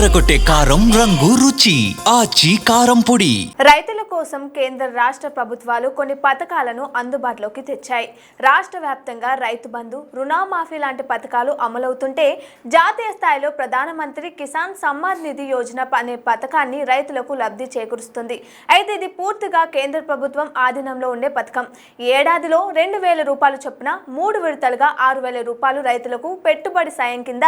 అదరగొట్టే కారం రంగు రుచి ఆచి కారం పొడి. రైతుల కోసం కేంద్ర రాష్ట్ర ప్రభుత్వాలు కొన్ని పథకాలను అందుబాటులోకి తెచ్చాయి. రాష్ట్ర వ్యాప్తంగా రైతు బంధు, రుణమాఫీ లాంటి పథకాలు అమలవుతుంటే జాతీయ స్థాయిలో ప్రధానమంత్రి కిసాన్ సమ్మాన్ నిధి యోజన అనే పథకాన్ని రైతులకు లబ్ధి చేకూరుస్తుంది. అయితే ఇది పూర్తిగా కేంద్ర ప్రభుత్వం ఆధీనంలో ఉండే పథకం. ఏడాదిలో 2,000 రూపాయలు చొప్పున 3 విడతలుగా 6,000 రూపాయలు రైతులకు పెట్టుబడి సాయం కింద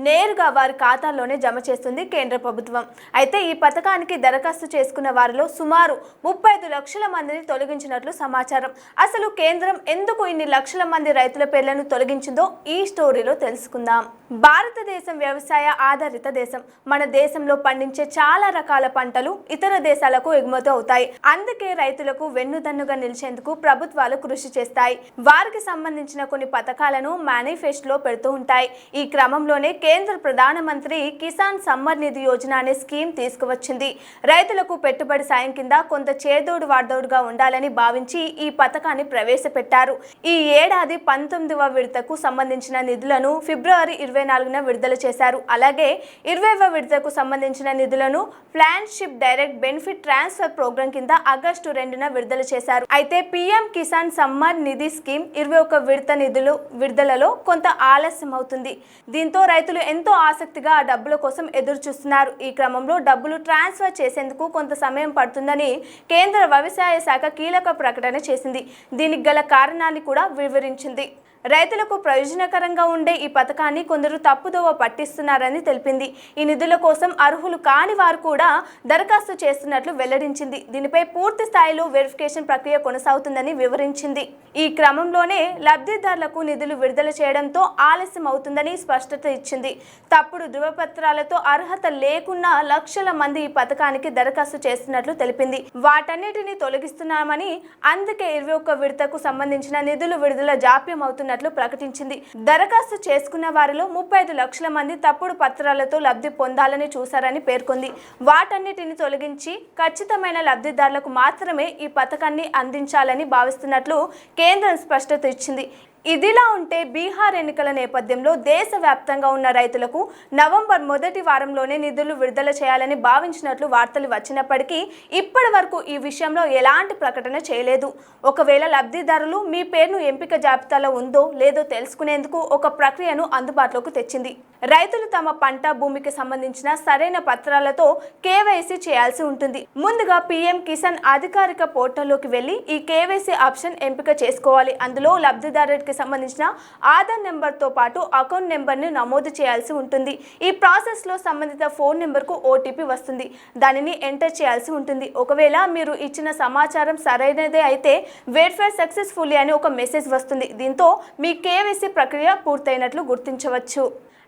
నేరుగా వారి ఖాతాల్లోనే జమ చేస్తుంది కేంద్ర ప్రభుత్వం. అయితే ఈ పథకానికి దరఖాస్తు చేసుకున్న వారిలో సుమారు 35 లక్షల మందిని తొలగించినట్లు సమాచారం. అసలు కేంద్రం ఎందుకు ఇన్ని లక్షల మంది రైతుల పేర్లను తొలగించిందో ఈ స్టోరీలో తెలుసుకుందాం. భారతదేశం వ్యవసాయ ఆధారిత దేశం. మన దేశంలో పండించే చాలా రకాల పంటలు ఇతర దేశాలకు ఎగుమతి అవుతాయి. అందుకే రైతులకు వెన్నుదన్నుగా నిలిచేందుకు ప్రభుత్వాలు కృషి చేస్తాయి. వారికి సంబంధించిన కొన్ని పథకాలను మేనిఫెస్టోలో పెడుతూ ఉంటాయి. ఈ క్రమంలోనే కేంద్ర ప్రధానమంత్రి కిసాన్ సమ్మాన్ నిధి యోజన అనే స్కీమ్ తీసుకువచ్చింది. రైతులకు పెట్టుబడి సాయం కింద కొంత చేదోడు వాదోడుగా ఉండాలని భావించి ఈ పథకాన్ని ప్రవేశపెట్టారు. ఈ ఏడాది 19వ విడతకు సంబంధించిన నిధులను ఫిబ్రవరి 24న విడుదల చేశారు. అలాగే 20వ విడతకు సంబంధించిన నిధులను flagship direct benefit transfer program కింద ఆగస్టు 2న విడుదల చేశారు. అయితే పీఎం కిసాన్ సమ్మాన్ నిధి స్కీమ్ 21 విడత నిధులు విడుదలలో కొంత ఆలస్యం అవుతుంది. దీంతో రైతులు ఎంతో ఆసక్తిగా ఆ డబ్బుల కోసం ఎదురు చూస్తున్నారు. ఈ క్రమంలో డబ్బులు ట్రాన్స్ఫర్ చేసేందుకు కొంత సమయం పడుతుందని కేంద్ర వ్యవసాయ శాఖ కీలక ప్రకటన చేసింది. దీనికి గల కారణాన్ని కూడా వివరించింది. రైతులకు ప్రయోజనకరంగా ఉండే ఈ పథకాన్ని కొందరు తప్పుదోవ పట్టిస్తున్నారని తెలిపింది. ఈ నిధుల కోసం అర్హులు కాని వారు కూడా దరఖాస్తు చేస్తున్నట్లు వెల్లడించింది. దీనిపై పూర్తి స్థాయిలో వెరిఫికేషన్ ప్రక్రియ కొనసాగుతుందని వివరించింది. ఈ క్రమంలోనే లబ్ధిదారులకు నిధులు విడుదల చేయడంతో ఆలస్యం అవుతుందని స్పష్టత ఇచ్చింది. తప్పుడు ధృవపత్రాలతో అర్హత లేకున్నా లక్షల మంది ఈ పథకానికి దరఖాస్తు చేస్తున్నట్లు తెలిపింది. వాటన్నిటిని తొలగిస్తున్నామని, అందుకే 21 విడతకు సంబంధించిన నిధులు విడుదల జాప్యం అవుతున్నట్లు ప్రకటించింది. దరఖాస్తు చేసుకున్న వారిలో 35 లక్షల మంది తప్పుడు పత్రాలతో లబ్ధి పొందాలని చూశారని పేర్కొంది. వాటన్నిటిని తొలగించి ఖచ్చితమైన లబ్ధిదారులకు మాత్రమే ఈ పథకాన్ని అందించాలని భావిస్తున్నట్లు కేంద్రం స్పష్టత ఇచ్చింది. ఇదిలా ఉంటే బీహార్ ఎన్నికల నేపథ్యంలో దేశవ్యాప్తంగా ఉన్న రైతులకు నవంబర్ మొదటి వారంలోనే నిధులు విడుదల చేయాలని భావించినట్లు వార్తలు వచ్చినప్పటికీ ఇప్పటి వరకు ఈ విషయంలో ఎలాంటి ప్రకటన చేయలేదు. ఒకవేళ లబ్ధిదారులు మీ పేరును ఎంపిక జాబితాలో ఉందో లేదో తెలుసుకునేందుకు ఒక ప్రక్రియను అందుబాటులోకి తెచ్చింది. రైతులు తమ పంట భూమికి సంబంధించిన సరైన పత్రాలతో కేవైసీ చేయాల్సి ఉంటుంది. ముందుగా పీఎం కిసాన్ అధికారిక పోర్టల్లోకి వెళ్లి ఈ కేవైసీ ఆప్షన్ ఎంపిక చేసుకోవాలి. అందులో లబ్ధిదారుడికి సంబంధించిన ఆధార్ నెంబర్తో పాటు అకౌంట్ నెంబర్ని నమోదు చేయాల్సి ఉంటుంది. ఈ ప్రాసెస్లో సంబంధిత ఫోన్ నెంబర్కు ఓటీపీ వస్తుంది. దానిని ఎంటర్ చేయాల్సి ఉంటుంది. ఒకవేళ మీరు ఇచ్చిన సమాచారం సరైనదే అయితే వెరిఫై సక్సెస్ఫుల్లీ అని ఒక మెసేజ్ వస్తుంది. దీంతో మీ కేవైసీ ప్రక్రియ పూర్తయినట్లు గుర్తించవచ్చు.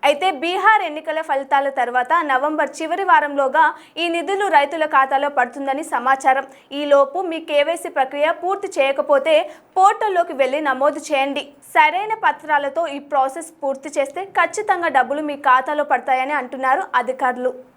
అయితే బీహార్ ఎన్నికల ఫలితాల తర్వాత నవంబర్ చివరి వారంలోగా ఈ నిధులు రైతుల ఖాతాలో పడుతుందని సమాచారం. ఈలోపు మీ కేవైసీ ప్రక్రియ పూర్తి చేయకపోతే పోర్టల్లోకి వెళ్ళి నమోదు చేయండి. సరైన పత్రాలతో ఈ ప్రాసెస్ పూర్తి చేస్తే ఖచ్చితంగా డబ్బులు మీ ఖాతాలో పడతాయని అంటున్నారు అధికారులు.